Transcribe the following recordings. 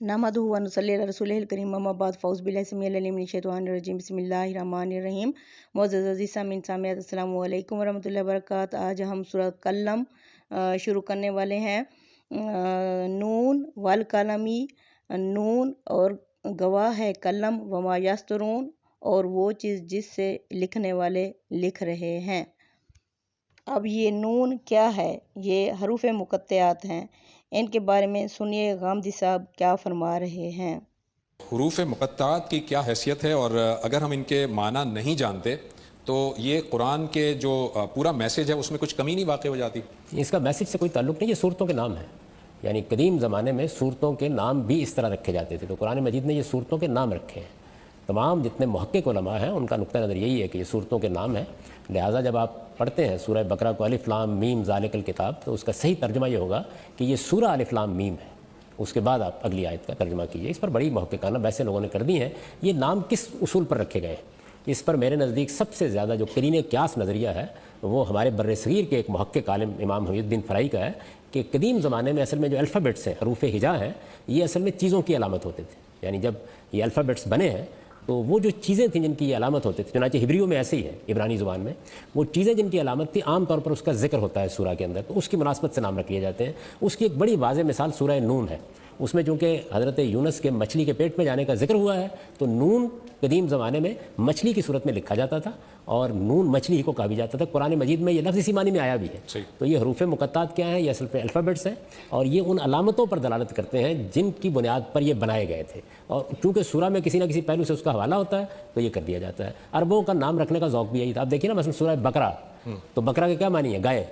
नहमदुहु व नुसल्ली अला रसूलिहिल करीम अम्मा बाद फ़ौज़ बिल्लाहि समीउल अलीम मिनश शैतानिर रजीम बिस्मिल्लाहिर रहमानिर रहीम। मुअज़्ज़ज़ अज़ीज़ सामीन सामियात अस्सलामु अलैकुम व रहमतुल्लाहि व बरकातहू। आज हम सूरह कलम शुरू करने वाले हैं। नून वल कलमी, नून और गवाह है कलम, वमा यस्तरून और वो चीज़ जिससे लिखने वाले लिख रहे हैं। अब ये नून क्या है? ये हरूफ मुक़त्तआत हैं। इनके बारे में सुनिए गामदी साहब क्या फरमा रहे हैं। हुरूफ मुक़त्तआत की क्या हैसियत है, और अगर हम इनके माना नहीं जानते तो ये कुरान के जो पूरा मैसेज है उसमें कुछ कमी नहीं वाक़ई हो जाती। इसका मैसेज से कोई ताल्लुक़ नहीं, ये सूरतों के नाम हैं। यानी कदीम ज़माने में सूरतों के नाम भी इस तरह रखे जाते थे, तो कुरान मजीद ने ये सूरतों के नाम रखे हैं। तमाम जितने मुहक्किक उलमा हैं उनका नुक्ता नज़र यही है कि ये सूरतों के नाम हैं। लिहाजा जब आप पढ़ते हैं सूरह बकरा को अलिफ लाम मीम ज़ालिकल किताब, तो उसका सही तर्जुमा ये होगा कि ये सूरह अलिफ लाम मीम है। उसके बाद आप अगली आयत का तर्जुमा कीजिए। इस पर बड़ी मुहक्किकाना वैसे लोगों ने कर दी हैं। ये नाम किस उसूल पर रखे गए, इस पर मेरे नज़दीक सबसे ज़्यादा जो करीने क्यास नज़रिया है वो हमारे बर्र सगीर के एक मुहक्किक आलिम इमाम हमीदुद्दीन फ़राई का है कि कदीम ज़माने में असल में जो अल्फ़ाबेट्स हैं, हरूफ हिजा हैं, ये असल में चीज़ों की अलामत होते थे। यानी जब ये अल्फ़ाबेट्स बने हैं तो वो जो चीज़ें थीं जिनकी ये अलामत होती थी, चुनांचे हिब्रियों में ऐसे ही है, इब्रानी ज़ुबान में वो चीज़ें जिनकी अलामत थी आम तौर पर उसका जिक्र होता है सूरह के अंदर, तो उसकी मुनासबत से नाम रख लिए जाते हैं। उसकी एक बड़ी वाज़ेह मिसाल सूरह नून है। उसमें चूँकि हज़रत यूनुस के मछली के पेट में जाने का जिक्र हुआ है, तो नून कदीम ज़माने में मछली की सूरत में लिखा जाता था और नून मछली ही को कहा भी जाता था। कुरान मजीद में ये लफ्ज़ इसी मानी में आया भी है। तो ये हरूफ मुक़त्तआत क्या है? ये असल में अल्फ़ाबेट्स हैं और ये उन अलामतों पर दलालत करते हैं जिनकी बुनियाद पर ये बनाए गए थे। और चूँकि सूरह में किसी न किसी पहलू से उसका हवाला होता है तो ये कर दिया जाता है। अरबों का नाम रखने का ज़ौक़ भी यही था। आप देखिए ना, मसलन सूरह बकरा, तो बकरा का क्या मानी है? गाय।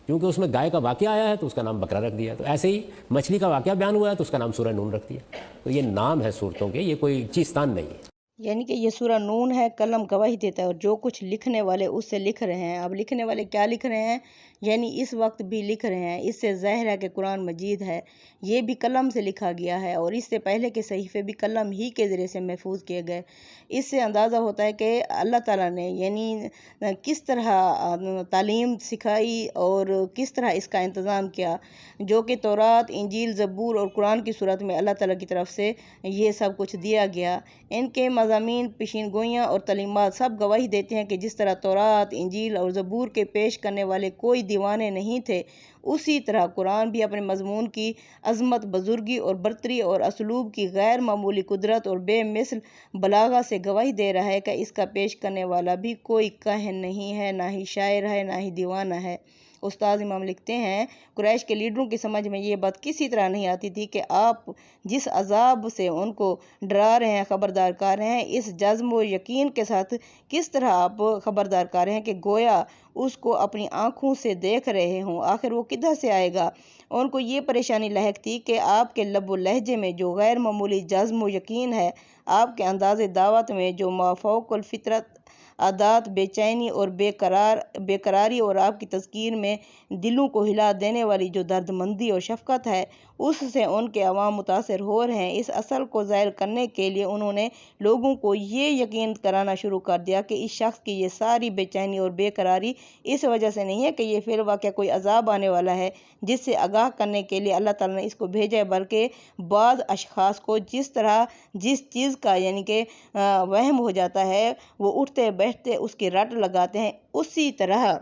क्योंकि उसमें गाय का वाक़या आया है तो उसका नाम बकरा रख दिया। तो ऐसे ही मछली का वाक़या बयान हुआ है तो उसका नाम सूरह नून रख दिया। तो ये नाम है सूरतों के, ये कोई चीज़तान नहीं है। यानी कि ये सूरह नून है, कलम गवाही देता है और जो कुछ लिखने वाले उससे लिख रहे हैं। अब लिखने वाले क्या लिख रहे हैं? यानी इस वक्त भी लिख रहे हैं। इससे ज़ाहिर है कि कुरान मजीद है, ये भी कलम से लिखा गया है और इससे पहले के सहीफ़े भी कलम ही के ज़रिए से महफूज किए गए। इससे अंदाज़ा होता है कि अल्लाह ताला ने यानी किस तरह तालीम सिखाई और किस तरह इसका इंतज़ाम किया, जो कि तौरात, इंजील, ज़बूर और कुरान की सूरत में अल्लाह ताला की तरफ से ये सब कुछ दिया गया। इनके मज़ामीन, पेशीन गोइयाँ और तलीमात सब गवाही देते हैं कि जिस तरह तौरात, इंजील और ज़बूर के पेश करने वाले कोई दीवाने नहीं थे, उसी तरह कुरान भी अपने मज़मून की अज़मत, बुज़ुर्गी और बरतरी और असलूब की गैर मामूली कुदरत और बेमिसल बलागा से गवाही दे रहा है कि इसका पेश करने वाला भी कोई काहिन नहीं है, ना ही शायर है, ना ही दीवाना है। उस्ताद इमाम लिखते हैं, कुरैश के लीडरों की समझ में ये बात किसी तरह नहीं आती थी कि आप जिस अजाब से उनको डरा रहे हैं, खबरदार कर रहे हैं, इस जज्म व यकीन के साथ किस तरह आप खबरदार कर रहे हैं कि गोया उसको अपनी आंखों से देख रहे हों। आखिर वो किधर से आएगा? उनको ये परेशानी लायक थी कि आपके लब व लहजे में जो गैर मामूली जज्म व यकीन है, आपके अंदाज़े दावत में जो माफौकुल फितरत आदात, बेचैनी और बेकरारी और आपकी तज़कीर में दिलों को हिला देने वाली जो दर्दमंदी और शफ़क़त है, उससे उनके अवाम मुतासिर हो रहे हैं। इस असल को ज़ाहिर करने के लिए उन्होंने लोगों को ये यकीन कराना शुरू कर दिया कि इस शख्स की ये सारी बेचैनी और बेकरारी इस वजह से नहीं है कि ये फिर वाक़या कोई अजाब आने वाला है जिससे आगाह करने के लिए अल्लाह ताला ने इसको भेजा है, बल्कि बाद अशख़ास को जिस तरह जिस चीज़ का यानी कि वहम हो जाता है, वो उठते बैठते उसकी रट लगाते हैं, उसी तरह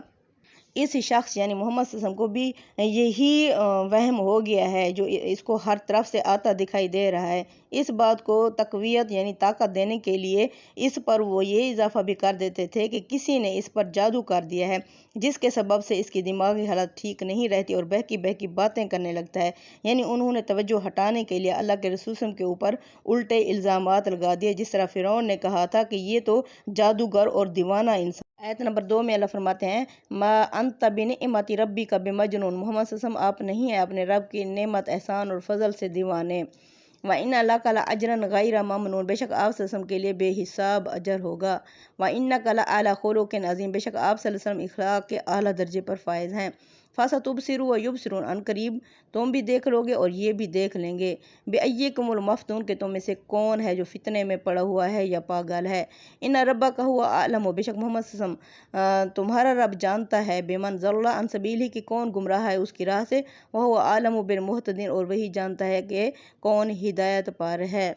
इस शख्स यानी मोहम्मद सल्लल्लाहु अलैहि वसल्लम को भी यही वहम हो गया है जो इसको हर तरफ से आता दिखाई दे रहा है। इस बात को तक़वियत यानी ताकत देने के लिए इस पर वो ये इजाफ़ा भी कर देते थे कि किसी ने इस पर जादू कर दिया है, जिसके सबब से इसकी दिमागी हालत ठीक नहीं रहती और बहकी बहकी बातें करने लगता है। यानी उन्होंने तवज्जो हटाने के लिए अल्लाह के रसूल के ऊपर उल्टे इल्ज़ामात लगा दिए, जिस तरह फ़िरौन ने कहा था कि ये तो जादूगर और दीवाना इंसान। आयत नंबर 2 में अल्लाह फरमाते हैं, मा अंत बिनिअमति रब्बिका बिमजनून, मोहम्मद सल्लल्लाहु अलैहि वसल्लम आप नहीं हैं अपने रब की नेमत, एहसान और फजल से दीवाने। व इन्ना लका लअजरन गैर ममनून, बेशक आप सल्लल्लाहु अलैहि वसल्लम के लिए बेहिसाब अजर होगा। व इन्नका लअला खुलुकिन अज़ीम, बेशक आप सल्लल्लाहु अलैहि वसल्लम इखलाक के आला दर्जे पर फायज हैं। फसतुबसिरू व युबसिरून, अनकरीब तुम भी देख लोगे और ये भी देख लेंगे। बिअय्यिकुमुल मफ्तून, के तुम में से कौन है जो फितने में पड़ा हुआ है या पागल है। इन्ना रब्बका हुवा आलम, बेशक मोहम्मद सल्लल्लाहु तुम्हारा रब जानता है, बेमन ज़ल्ला अन सबीली, कि कौन गुमराह है उसकी राह से, वह हुवा आलम बिल मुहतदीन, और वही जानता है कि कौन हिदायत पर है।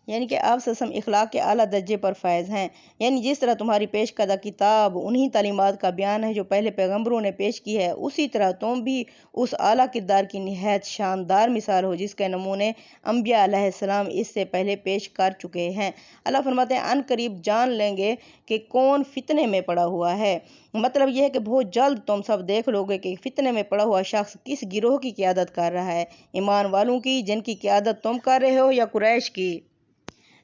यानी कि आप सल्लम इखलाक के आला दर्जे पर फैज़ हैं। यानी जिस तरह तुम्हारी पेश करदा किताब उन्हीं तालीमात का बयान है जो पहले पैगम्बरों ने पेश की है, उसी तरह तुम भी उस आला किरदार की निहायत शानदार मिसाल हो जिसके नमूने अम्बिया अलैहिस्सलाम इससे पहले पेश कर चुके हैं। अल्लाह फरमाते हैं अन करीब जान लेंगे कि कौन फितने में पड़ा हुआ है। मतलब यह है कि बहुत जल्द तुम सब देख लोगे कि फितने में पड़ा हुआ शख्स किस गिरोह की क़यादत कर रहा है, ईमान वालों की जिनकी क़यादत तुम कर रहे हो, या कुरैश की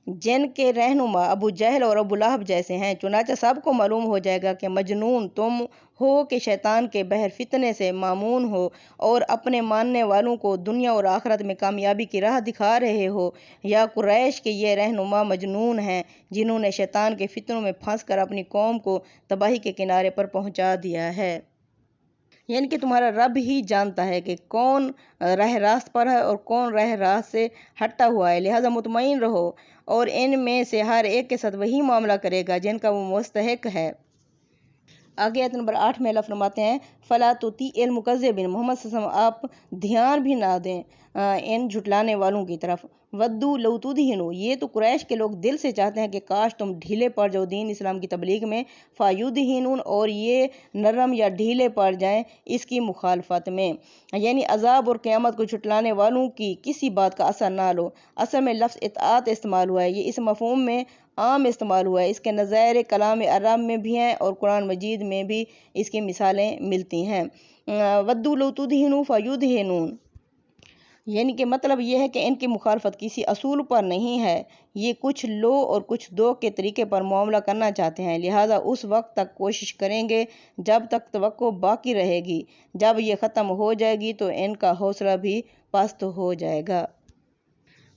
जिनके रहनुमा अबू जहल और अबू लहब जैसे हैं। चुनांचे सबको मालूम हो जाएगा कि मजनून तुम हो कि शैतान के बहर फितने से मामून हो, और अपने मानने वालों को दुनिया और आखिरत में कामयाबी की राह दिखा रहे हो, या कुरैश के ये रहनुमा मजनून हैं जिन्होंने शैतान के फितनों में फंस कर अपनी कौम को तबाही के किनारे पर पहुंचा दिया है। यानी कि तुम्हारा रब ही जानता है कि कौन राह रास्त पर है और कौन राह रास्त से हटा हुआ है, लिहाजा मुतमईन रहो, और इनमें से हर एक के साथ वही मामला करेगा जिनका वो मुस्तहिक है। आगे आयत नंबर 8 में अल्लाह फरमाते हैं फ़ला तुतीइल मुकज़्ज़िबीन, मोहम्मद सल्लल्लाहु अलैहि वसल्लम आप ध्यान भी ना दें इन झुटलाने वालों की तरफ। वद्दू लौ तुदहिनु, ये तो कुरैश के लोग दिल से चाहते हैं कि काश तुम ढीले पड़ जाओ दीन इस्लाम की तबलीग में, फ़युदहिनून, और ये नरम या ढीले पड़ जाएं इसकी मुखालफत में। यानी अजाब और क़यामत को झुटलाने वालों की किसी बात का असर ना लो। असल में लफ्ज़ इत्आत इस्तेमाल हुआ है, ये इस मफ़हूम में आम इस्तेमाल हुआ है। इसके नज़ायर कलाम अरब में भी हैं और कुरान मजीद में भी इसकी मिसालें मिलती हैं। वद्दू लौ तुदहिनु फ़युदहिनून, यानी कि मतलब ये है कि इनकी मुखालफत किसी असूल पर नहीं है, ये कुछ लो और कुछ दो के तरीके पर मामला करना चाहते हैं, लिहाजा उस वक्त तक कोशिश करेंगे जब तक तवक्को बाकी रहेगी। जब ये ख़त्म हो जाएगी तो इनका हौसला भी पस्त हो जाएगा।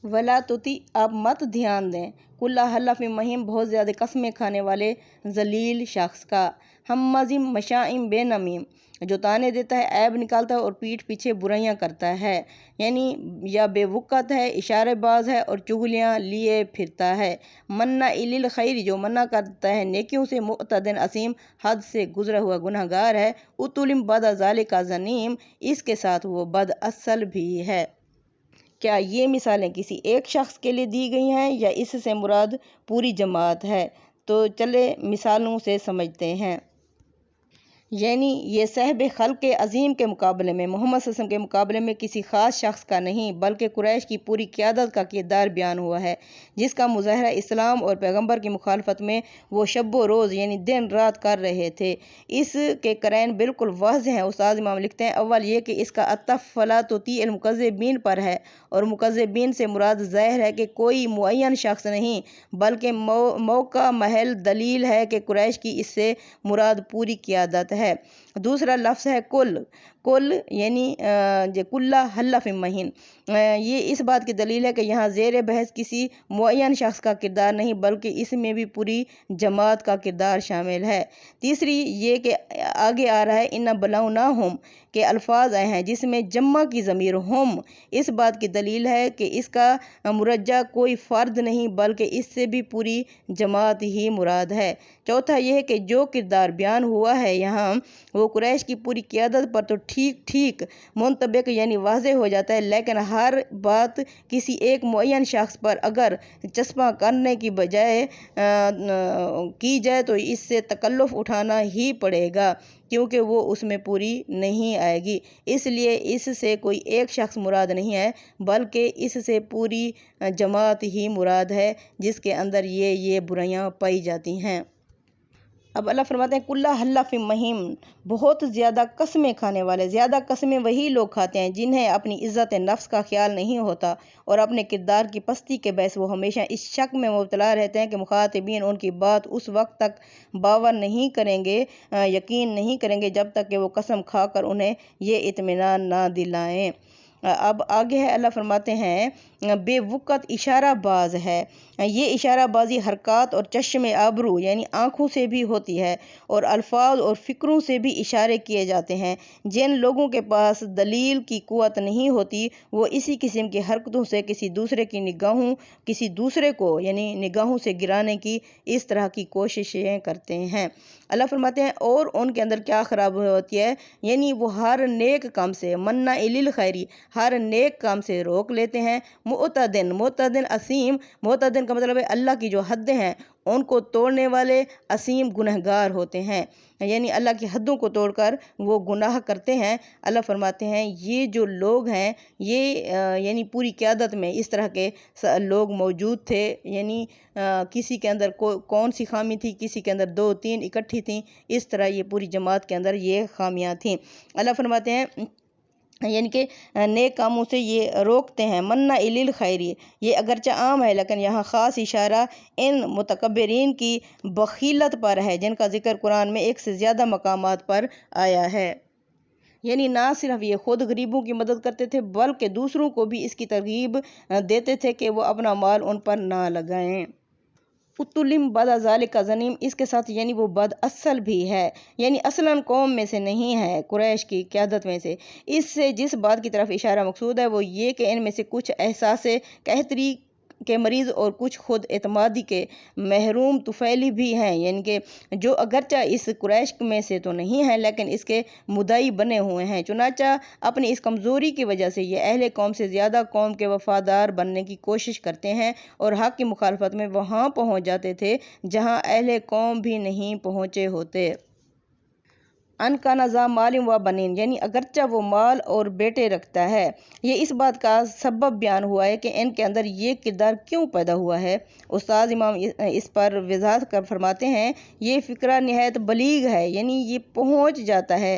वला तुती, आप मत ध्यान दें, कुल्ला हल्लफ़ महीम, बहुत ज़्यादा कसमें खाने वाले जलील शख्स का, हम्माज़िम मशाइम बेनमीम, जो ताने देता है, ऐब निकालता है और पीठ पीछे बुराइयां करता है। यानी या बेवुकत है, इशारेबाज है और चुगलियां लिए फिरता है। मन्ना इलिल खैर, जो मन्ना करता है नेकियों से, मुअतदिन असीम, हद से गुजरा हुआ गुनहगार है। उतुलिम बद ज़ालिका ज़नीम, इसके साथ वो बद असल भी है। क्या ये मिसालें किसी एक शख्स के लिए दी गई हैं या इससे मुराद पूरी जमात है? तो चले मिसालों से समझते हैं। यानी ये सहब खल्क अज़ीम के मुकाबले में, मोहम्मद सल्लल्लाहु अलैहि वसल्लम के मुकाबले में किसी ख़ास शख्स का नहीं बल्कि कुरैश की पूरी क़यादत का किरदार बयान हुआ है, जिसका मुज़ाहरा इस्लाम और पैगम्बर की मुखालफत में वो शब व रोज़ यानी दिन रात कर रहे थे। इसके करैन बिल्कुल वाज़ेह हैं। उस्ताद इमाम लिखते हैं अव्वल ये कि इसका अतफ़ फ़ला तुतीइल मुकज़्ज़िबीन पर है, और मुकज़्ज़िबीन से मुराद ज़ाहिर है कि कोई मुअय्यन शख्स नहीं बल्कि मौका महल दलील है कि कुरैश की इससे मुराद पूरी क़यादत है। दूसरा लफ्ज़ है कुल, कुल यानी कुल्ला हल्लफ़ महीन, ये इस बात की दलील है कि यहाँ ज़ेर बहस किसी मुअय्यन शख्स का किरदार नहीं बल्कि इसमें भी पूरी जमात का किरदार शामिल है। तीसरी ये कि आगे आ रहा है इन्ना बलौनाहुम के अल्फाज आए हैं जिसमें जम्मा की ज़मीर हम, इस बात की दलील है कि इसका मुरज्जा कोई फ़र्द नहीं बल्कि इससे भी पूरी जमात ही मुराद है। चौथा यह है कि जो किरदार बयान हुआ है यहाँ वो कुरैश की पूरी क़यादत पर तो ठीक ठीक मुंतबिक यानी वाज़े हो जाता है, लेकिन हर बात किसी एक मुअय्यन शख्स पर अगर चस्पा करने की बजाय की जाए तो इससे तकल्लुफ़ उठाना ही पड़ेगा क्योंकि वो उसमें पूरी नहीं आएगी। इसलिए इससे कोई एक शख्स मुराद नहीं है बल्कि इससे पूरी जमात ही मुराद है जिसके अंदर ये बुराइयां पाई जाती हैं। अब अल्लाह फरमाते हैं कुल्ला हल्लफ़ महीम, बहुत ज़्यादा कसमें खाने वाले। ज़्यादा कसमें वही लोग खाते हैं जिन्हें अपनी इज़्ज़त नफ्स का ख्याल नहीं होता और अपने किरदार की पस्ती के बहस वो हमेशा इस शक में मुब्तला रहते हैं कि मुखातिबीन उनकी बात उस वक्त तक बावर नहीं करेंगे, यकीन नहीं करेंगे जब तक कि वो कसम खाकर उन्हें ये इत्मीनान ना दिलाएं। अब आगे है अल्लाह फरमाते हैं بے وقت اشارہ باز ہے۔ یہ اشارہ بازی حرکات اور چشم ابرو یعنی آنکھوں سے بھی ہوتی ہے، اور الفاظ اور فکروں سے بھی اشارے کیے جاتے ہیں۔ جن لوگوں کے پاس دلیل کی قوت نہیں ہوتی وہ اسی قسم کی حرکتوں سے کسی دوسرے کو یعنی نگاہوں سے گرانے کی اس طرح کی کوششیں کرتے ہیں۔ اللہ فرماتے ہیں اور ان کے اندر کیا خرابی ہوتی ہے، یعنی وہ ہر نیک کام سے منع للخیری ہر نیک کام سے روک لیتے ہیں۔ معتدن اسیم، معتدن کا مطلب ہے اللہ کی جو حدیں ہیں ان کو توڑنے والے، اسیم گنہگار ہوتے ہیں، یعنی اللہ کی حدوں کو توڑ کر وہ گناہ کرتے ہیں۔ اللہ فرماتے ہیں یہ جو لوگ ہیں یہ یعنی پوری قیادت میں اس طرح کے لوگ موجود تھے، یعنی کسی کے اندر کون سی خامی تھی، کسی کے اندر 2-3 اکٹھی تھیں، اس طرح یہ پوری جماعت کے اندر یہ خامیاں تھیں۔ اللہ فرماتے ہیں یعنی کہ نیک کاموں سے یہ روکتے ہیں۔ منع للخیری یہ اگرچہ عام ہے لیکن یہاں خاص اشارہ ان متکبرین کی بخیلت پر ہے جن کا ذکر قرآن میں ایک سے زیادہ مقامات پر آیا ہے۔ یعنی نہ صرف یہ خود غریبوں کی مدد کرتے تھے بلکہ دوسروں کو بھی اس کی ترغیب دیتے تھے کہ وہ اپنا مال ان پر نہ لگائیں۔ اتلم بعد ذالک زنیم، اس کے ساتھ یعنی وہ بد اصل بھی ہے، یعنی اصلاً قوم میں سے نہیں ہے، قریش کی قیادت میں سے۔ اس سے جس بات کی طرف اشارہ مقصود ہے وہ یہ کہ ان میں سے کچھ احساس قہری کے مریض اور کچھ خود اعتمادی کے محروم طفیلی بھی ہیں، یعنی کہ جو اگرچہ اس قریش میں سے تو نہیں ہیں لیکن اس کے مدعی بنے ہوئے ہیں۔ چنانچہ اپنی اس کمزوری کی وجہ سے یہ اہل قوم سے زیادہ قوم کے وفادار بننے کی کوشش کرتے ہیں اور حق کی مخالفت میں وہاں پہنچ جاتے تھے جہاں اہل قوم بھی نہیں پہنچے ہوتے۔ ان کان ذا مال و بنین، یعنی اگرچہ وہ مال اور بیٹے رکھتا ہے۔ یہ اس بات کا سبب بیان ہوا ہے کہ ان کے اندر یہ کردار کیوں پیدا ہوا ہے۔ استاد امام اس پر وضاحت کر فرماتے ہیں یہ فکرہ نہایت بلیغ ہے، یعنی یہ پہنچ جاتا ہے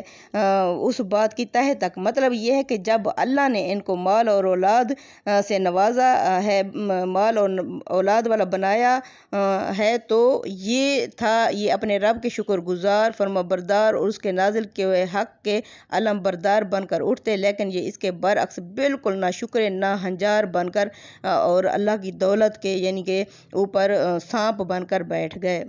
اس بات کی تہہ تک۔ مطلب یہ ہے کہ جب اللہ نے ان کو مال اور اولاد سے نوازا ہے، مال اور اولاد والا بنایا ہے، تو یہ تھا یہ اپنے رب کے شکر گزار، فرمانبردار اور اس کے نازل کے حق کے علم بردار بن کر اٹھتے، لیکن یہ اس کے برعکس بالکل نہ شکر نہ ہنجار بن کر اور اللہ کی دولت کے یعنی کہ اوپر سانپ بن کر بیٹھ گئے۔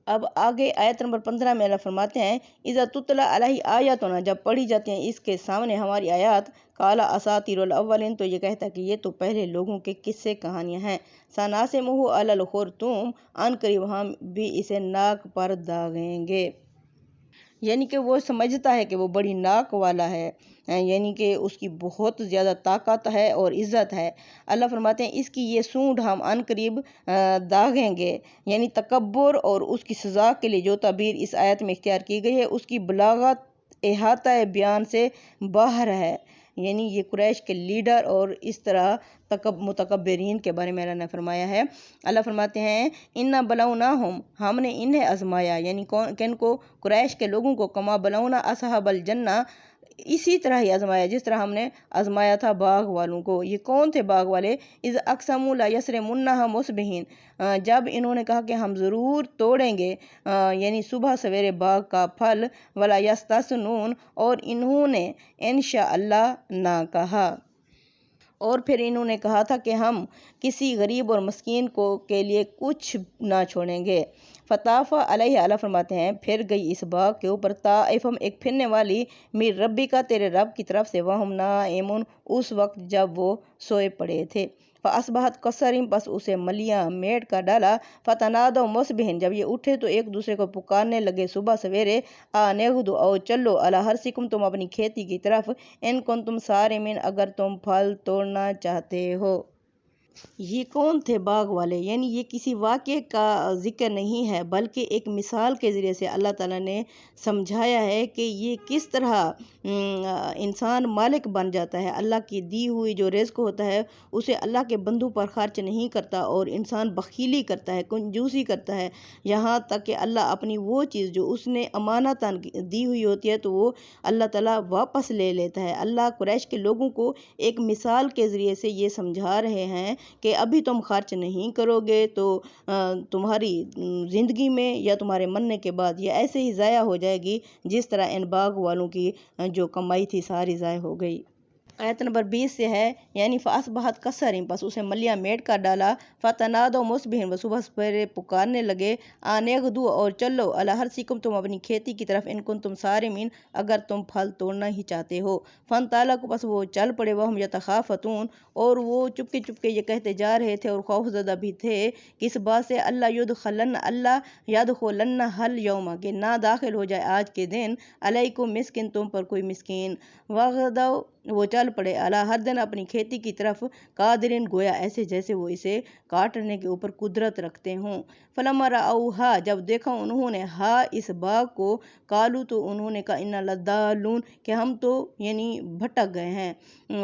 اب آگے آیت نمبر 15 میں اللہ فرماتے ہیں اذا تتلی علیہ آیاتنا، جب پڑھی جاتی ہیں اس کے سامنے ہماری آیات، قال اساطیر الاولین، تو یہ کہتا ہے کہ یہ تو پہلے لوگوں کے قصے کہانیاں ہیں۔ سناسمہ علی الخرطوم، ان قریب ہم بھی اسے ناک پر داغیں گے، یعنی کہ وہ سمجھتا ہے کہ وہ بڑی ناک والا ہے، یعنی کہ اس کی بہت زیادہ طاقت ہے اور عزت ہے۔ اللہ فرماتے ہیں اس کی یہ سونڈ ہم ان قریب داغیں گے، یعنی تکبر اور اس کی سزا کے لیے جو تعبیر اس آیت میں اختیار کی گئی ہے اس کی بلاغت احاطہ بیان سے باہر ہے، یعنی یہ قریش کے لیڈر اور اس طرح متکبرین کے بارے میں اللہ نے فرمایا ہے۔ اللہ فرماتے ہیں انا بلوناہم، ہم نے انہیں آزمایا، یعنی کن کو، قریش کے لوگوں کو، کما بلونا اصحاب الجنہ، اسی طرح ہی آزمایا جس طرح ہم نے آزمایا تھا باغ والوں کو۔ یہ کون تھے باغ والے؟ اذ اقسموا لا یصرمنها مصبحین، جب انہوں نے کہا کہ ہم ضرور توڑیں گے یعنی صبح سویرے باغ کا پھل، ولا یستثنون، اور انہوں نے انشاءاللہ نہ کہا، اور پھر انہوں نے کہا تھا کہ ہم کسی غریب اور مسکین کے لیے کچھ نہ چھوڑیں گے۔ فطاف علیہ، اللہ فرماتے ہیں پھر گئی اس باغ کے اوپر طائفم، ایک پھرنے والی، من ربی کا، تیرے رب کی طرف سے، وہم نائمون، اس وقت جب وہ سوئے پڑے تھے۔ فاصبحت کسریم، پس اسے ملیاں میٹ کا ڈالا۔ فتنادوا مصبحین، جب یہ اٹھے تو ایک دوسرے کو پکارنے لگے صبح سویرے، نغدو، او چلو، علی حرثکم، تم اپنی کھیتی کی طرف، ان کنتم صارمین، اگر تم پھل توڑنا چاہتے ہو۔ یہ کون تھے باغ والے؟ یعنی یہ کسی واقعے کا ذکر نہیں ہے بلکہ ایک مثال کے ذریعے سے اللہ تعالیٰ نے سمجھایا ہے کہ یہ کس طرح انسان مالک بن جاتا ہے، اللہ کی دی ہوئی جو رزق ہوتا ہے اسے اللہ کے بندوں پر خرچ نہیں کرتا، اور انسان بخیلی کرتا ہے، کنجوسی کرتا ہے، یہاں تک کہ اللہ اپنی وہ چیز جو اس نے امانتاً دی ہوئی ہوتی ہے تو وہ اللہ تعالیٰ واپس لے لیتا ہے۔ اللہ قریش کے لوگوں کو ایک مثال کے ذریعے سے یہ سمجھا رہے ہیں کہ ابھی تم خرچ نہیں کرو گے تو تمہاری زندگی میں یا تمہارے مرنے کے بعد یہ ایسے ہی ضائع ہو جائے گی جس طرح ان باغ والوں کی جو کمائی تھی ساری ضائع ہو گئی۔ آیت نمبر 20 سے ہے، یعنی فَأَصْبَحَتْ كَالصَّرِيمِ، بس اسے ملیاں میٹ کر ڈالا، فَتَنَادَوْا مُصْبِحِينَ، وہ صبح سویرے پکارنے لگے، آن اغدوا، اور چلو، علی حرثکم، تم اپنی کھیتی کی طرف، ان کنتم صارمین، اگر تم پھل توڑنا ہی چاہتے ہو، فانطلقوا، بس وہ چل پڑے، وہم یتخافتون، اور وہ چپکے چپکے یہ کہتے جا رہے تھے اور خوف زدہ بھی تھے، کس بات سے، اللہ یدخلن حل یوم، کہ نہ داخل ہو جائے آج کے دن، علیکم مسکین، تم پر کوئی مسکین، وغدوا، وہ چل پڑے، علی حردن، اپنی کھیتی کی طرف، قادرین، گویا ایسے جیسے وہ اسے کاٹنے کے اوپر قدرت رکھتے ہوں، فلما رأوہا، جب دیکھا انہوں نے ہا، اس باغ کو، قالو، تو انہوں نے کہا، انا لضالون، کہ ہم تو یعنی بھٹک گئے ہیں،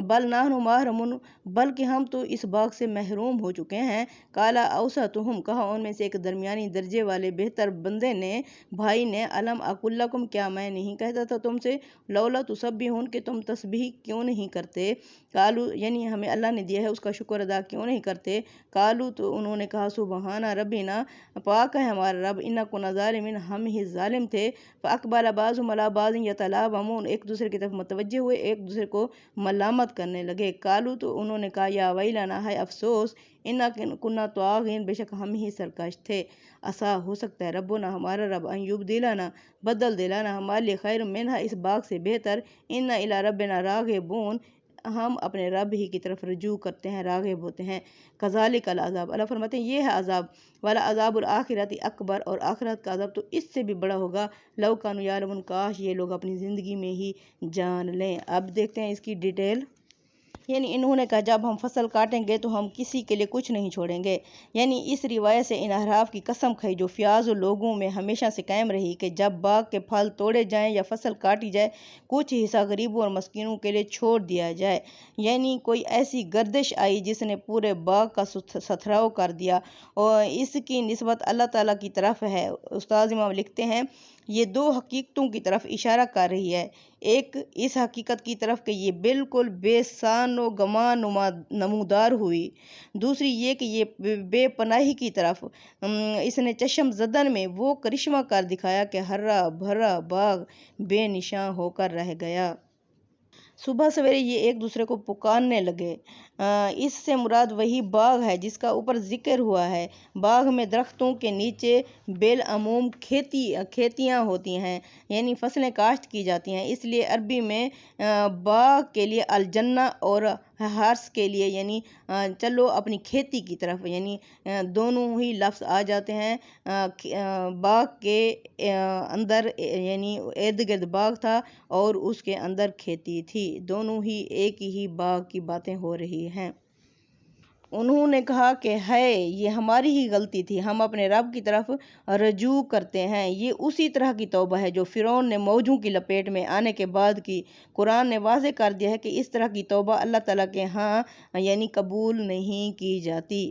بل نحن محرومون، بلکہ ہم تو اس باغ سے محروم ہو چکے ہیں، قالا اوسطہم، کہا ان میں سے ایک درمیانی درجے والے بہتر بندے نے، بھائی نے، الم اقل لکم، کیا میں نہیں کہتا تھا تم سے، لولا تسبحون، کہ تم تسبیح کیوں نہیں کرتے، قالو، یعنی ہمیں اللہ نے دیا ہے اس کا شکر ادا کیوں نہیں کرتے، قالو، تو انہوں نے کہا، سبحان ربنا، پاک ہے ہمارا رب، انا کنا ظالمین، ہم ہی ظالم تھے، فاقبل بعضهم علی بعض یتلاومون، ایک دوسرے کی طرف متوجہ ہوئے، ایک دوسرے کو ملامت کرنے لگے، قالو، تو انہوں نے کہا، یا ویلنا، ہے افسوس، انا کنا طاغین، بے شک ہم ہی سرکش تھے، عسیٰ، ہو سکتا ہے، ربنا، ہمارا رب، ان یبدلنا، بدل دلانا ہمارے لیے، خیر منہا، اس باغ سے بہتر، انا الی ربنا راغبون، ہم اپنے رب ہی کی طرف رجوع کرتے ہیں، راغب ہوتے ہیں، کذالک العذاب، اللہ فرماتے ہیں یہ ہے عذاب، ولعذاب الآخرۃ اکبر، اور آخرت کا عذاب تو اس سے بھی بڑا ہوگا، لو کانوا یعلمون، کاش یہ لوگ اپنی زندگی میں ہی جان لیں۔ اب دیکھتے ہیں اس کی ڈیٹیل، یعنی انہوں نے کہا جب ہم فصل کاٹیں گے تو ہم کسی کے لیے کچھ نہیں چھوڑیں گے، یعنی اس روایت سے ان احراف کی قسم کھائی جو فیاض لوگوں میں ہمیشہ سے قائم رہی کہ جب باغ کے پھل توڑے جائیں یا فصل کاٹی جائے، کچھ حصہ غریبوں اور مسکینوں کے لیے چھوڑ دیا جائے، یعنی کوئی ایسی گردش آئی جس نے پورے باغ کا ستھراؤ کر دیا، اور اس کی نسبت اللہ تعالیٰ کی طرف ہے۔ استاد امام لکھتے ہیں، یہ دو حقیقتوں کی طرف اشارہ کر رہی ہے، ایک اس حقیقت کی طرف کہ یہ بالکل بے سان و گمان نمودار ہوئی، دوسری یہ کہ یہ بے پناہی کی طرف، اس نے چشم زدن میں وہ کرشمہ کر دکھایا کہ ہرا بھرا باغ بے نشاں ہو کر رہ گیا۔ صبح سویرے یہ ایک دوسرے کو پکارنے لگے، اس سے مراد وہی باغ ہے جس کا اوپر ذکر ہوا ہے، باغ میں درختوں کے نیچے بالعموم کھیتیاں ہوتی ہیں، یعنی فصلیں کاشت کی جاتی ہیں، اس لیے عربی میں باغ کے لیے الجنہ اور ہارس کے لیے یعنی چلو اپنی کھیتی کی طرف، یعنی دونوں ہی لفظ آ جاتے ہیں، باغ کے اندر یعنی ارد گرد باغ تھا اور اس کے اندر کھیتی تھی، دونوں ہی ایک ہی باغ کی باتیں ہو رہی ہیں۔ انہوں نے کہا کہ ہے یہ ہماری ہی غلطی تھی، ہم اپنے رب کی طرف رجوع کرتے ہیں، یہ اسی طرح کی توبہ ہے جو فرعون نے موجوں کی لپیٹ میں آنے کے بعد کی، قرآن نے واضح کر دیا ہے کہ اس طرح کی توبہ اللہ تعالیٰ کے ہاں یعنی قبول نہیں کی جاتی،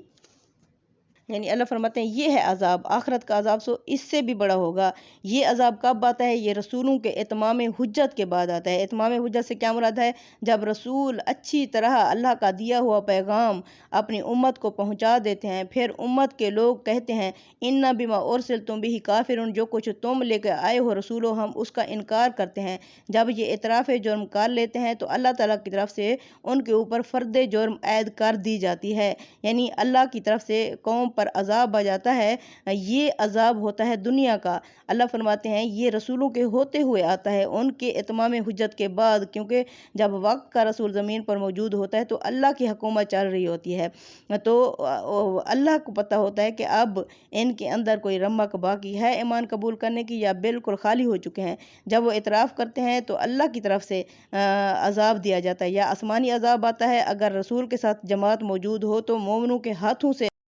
یعنی اللہ فرماتے ہیں یہ ہے عذاب، آخرت کا عذاب سو اس سے بھی بڑا ہوگا۔ یہ عذاب کب آتا ہے؟ یہ رسولوں کے اتمام حجت کے بعد آتا ہے۔ اتمام حجت سے کیا مراد ہے؟ جب رسول اچھی طرح اللہ کا دیا ہوا پیغام اپنی امت کو پہنچا دیتے ہیں، پھر امت کے لوگ کہتے ہیں انا بما ارسلتم بہ کافرون، جو کچھ تم لے کے آئے ہو رسولو ہم اس کا انکار کرتے ہیں، جب یہ اعتراف جرم کر لیتے ہیں تو اللہ تعالیٰ کی طرف سے ان کے اوپر فرد جرم عائد کر دی جاتی ہے، یعنی اللہ کی طرف سے قوم پر عذاب آ جاتا ہے، یہ عذاب ہوتا ہے دنیا کا۔ اللہ فرماتے ہیں یہ رسولوں کے ہوتے ہوئے آتا ہے، ان کے اتمام حجت کے بعد، کیونکہ جب وقت کا رسول زمین پر موجود ہوتا ہے تو اللہ کی حکومت چل رہی ہوتی ہے، تو اللہ کو پتہ ہوتا ہے کہ اب ان کے اندر کوئی رمق باقی ہے ایمان قبول کرنے کی یا بالکل خالی ہو چکے ہیں، جب وہ اعتراف کرتے ہیں تو اللہ کی طرف سے عذاب دیا جاتا ہے، یا آسمانی عذاب آتا ہے، اگر رسول کے ساتھ جماعت موجود ہو تو مومنوں کے ہاتھوں سے